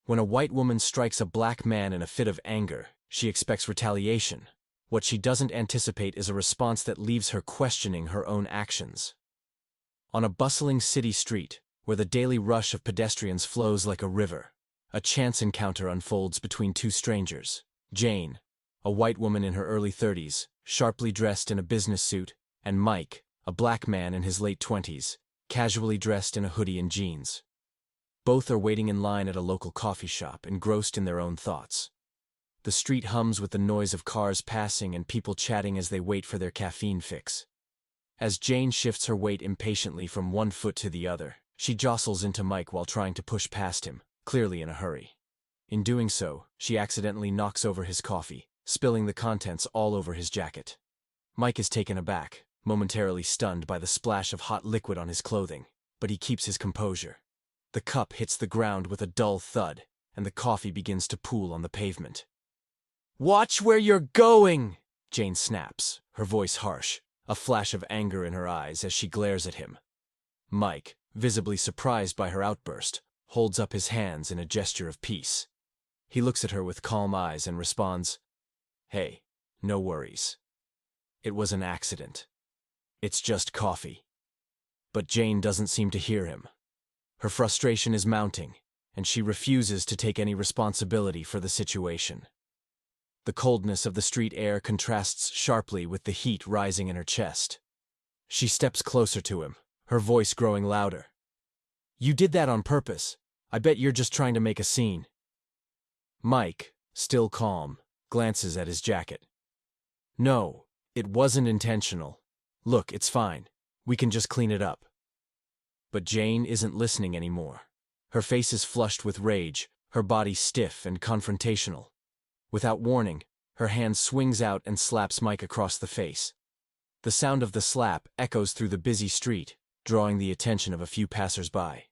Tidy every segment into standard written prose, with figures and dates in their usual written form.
When a white woman strikes a black man in a fit of anger, she expects retaliation. What she doesn't anticipate is a response that leaves her questioning her own actions. On a bustling city street, where the daily rush of pedestrians flows like a river, a chance encounter unfolds between two strangers. Jane, a white woman in her early 30s, sharply dressed in a business suit, and Mike, a black man in his late 20s, casually dressed in a hoodie and jeans. Both are waiting in line at a local coffee shop, engrossed in their own thoughts. The street hums with the noise of cars passing and people chatting as they wait for their caffeine fix. As Jane shifts her weight impatiently from one foot to the other, she jostles into Mike while trying to push past him, clearly in a hurry. In doing so, she accidentally knocks over his coffee, spilling the contents all over his jacket. Mike is taken aback, momentarily stunned by the splash of hot liquid on his clothing, but he keeps his composure. The cup hits the ground with a dull thud, and the coffee begins to pool on the pavement. "Watch where you're going!" Jane snaps, her voice harsh, a flash of anger in her eyes as she glares at him. Mike, visibly surprised by her outburst, holds up his hands in a gesture of peace. He looks at her with calm eyes and responds, "Hey, no worries. It was an accident. It's just coffee." But Jane doesn't seem to hear him. Her frustration is mounting, and she refuses to take any responsibility for the situation. The coldness of the street air contrasts sharply with the heat rising in her chest. She steps closer to him, her voice growing louder. "You did that on purpose. I bet you're just trying to make a scene." Mike, still calm, glances at his jacket. "No, it wasn't intentional. Look, it's fine. We can just clean it up." But Jane isn't listening anymore. Her face is flushed with rage, her body stiff and confrontational. Without warning, her hand swings out and slaps Mike across the face. The sound of the slap echoes through the busy street, drawing the attention of a few passers-by.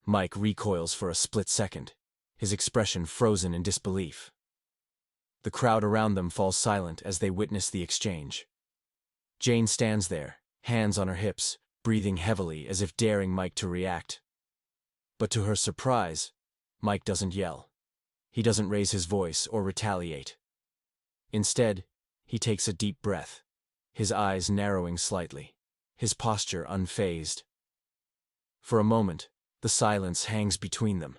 Mike recoils for a split second, his expression frozen in disbelief. The crowd around them falls silent as they witness the exchange. Jane stands there, hands on her hips, breathing heavily as if daring Mike to react. But to her surprise, Mike doesn't yell. He doesn't raise his voice or retaliate. Instead, he takes a deep breath, his eyes narrowing slightly, his posture unfazed. For a moment, the silence hangs between them,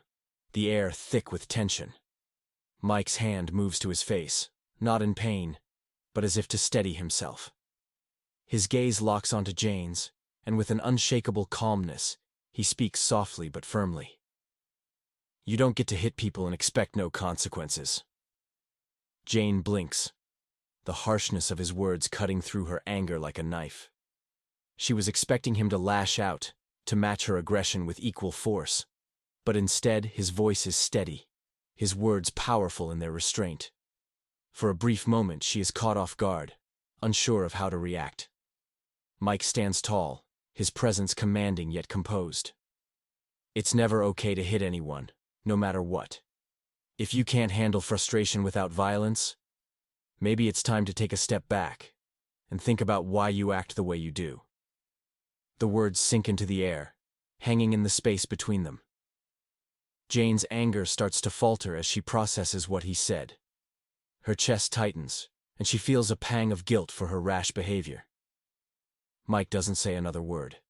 the air thick with tension. Mike's hand moves to his face, not in pain, but as if to steady himself. His gaze locks onto Jane's, and with an unshakable calmness, he speaks softly but firmly. "You don't get to hit people and expect no consequences." Jane blinks, the harshness of his words cutting through her anger like a knife. She was expecting him to lash out, to match her aggression with equal force, but instead his voice is steady, his words powerful in their restraint. For a brief moment she is caught off guard, unsure of how to react. Mike stands tall, his presence commanding yet composed. It's never okay to hit anyone, no matter what. If you can't handle frustration without violence, maybe it's time to take a step back and think about why you act the way you do. The words sink into the air, hanging in the space between them. Jane's anger starts to falter as she processes what he said. Her chest tightens, and she feels a pang of guilt for her rash behavior. Mike doesn't say another word.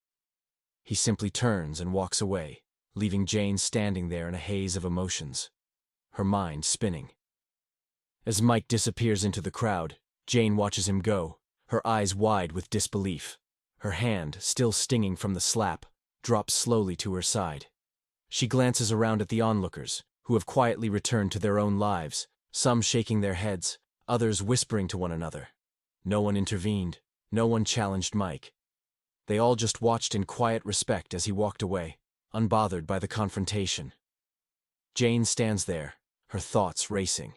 He simply turns and walks away, leaving Jane standing there in a haze of emotions, her mind spinning. As Mike disappears into the crowd, Jane watches him go, her eyes wide with disbelief. Her hand, still stinging from the slap, drops slowly to her side. She glances around at the onlookers, who have quietly returned to their own lives, some shaking their heads, others whispering to one another. No one intervened, no one challenged Mike. They all just watched in quiet respect as he walked away, unbothered by the confrontation. Jane stands there, her thoughts racing.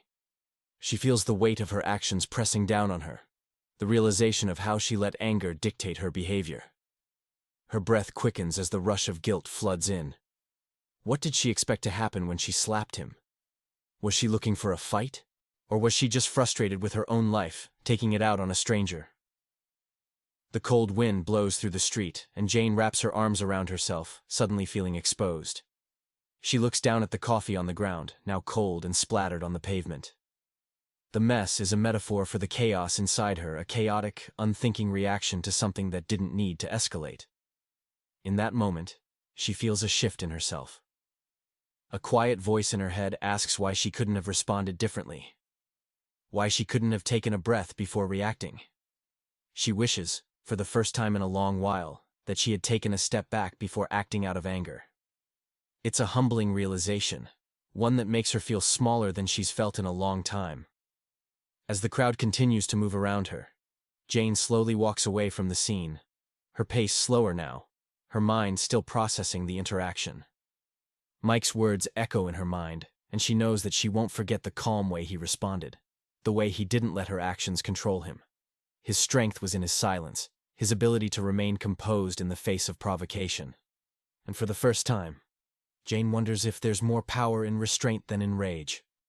She feels the weight of her actions pressing down on her, the realization of how she let anger dictate her behavior. Her breath quickens as the rush of guilt floods in. What did she expect to happen when she slapped him? Was she looking for a fight? Or was she just frustrated with her own life, taking it out on a stranger? The cold wind blows through the street, and Jane wraps her arms around herself, suddenly feeling exposed. She looks down at the coffee on the ground, now cold and splattered on the pavement. The mess is a metaphor for the chaos inside her, a chaotic, unthinking reaction to something that didn't need to escalate. In that moment, she feels a shift in herself. A quiet voice in her head asks why she couldn't have responded differently. Why she couldn't have taken a breath before reacting. She wishes, for the first time in a long while, that she had taken a step back before acting out of anger. It's a humbling realization, one that makes her feel smaller than she's felt in a long time. As the crowd continues to move around her, Jane slowly walks away from the scene, her pace slower now, her mind still processing the interaction. Mike's words echo in her mind, and she knows that she won't forget the calm way he responded, the way he didn't let her actions control him. His strength was in his silence, his ability to remain composed in the face of provocation. And for the first time, Jane wonders if there's more power in restraint than in rage.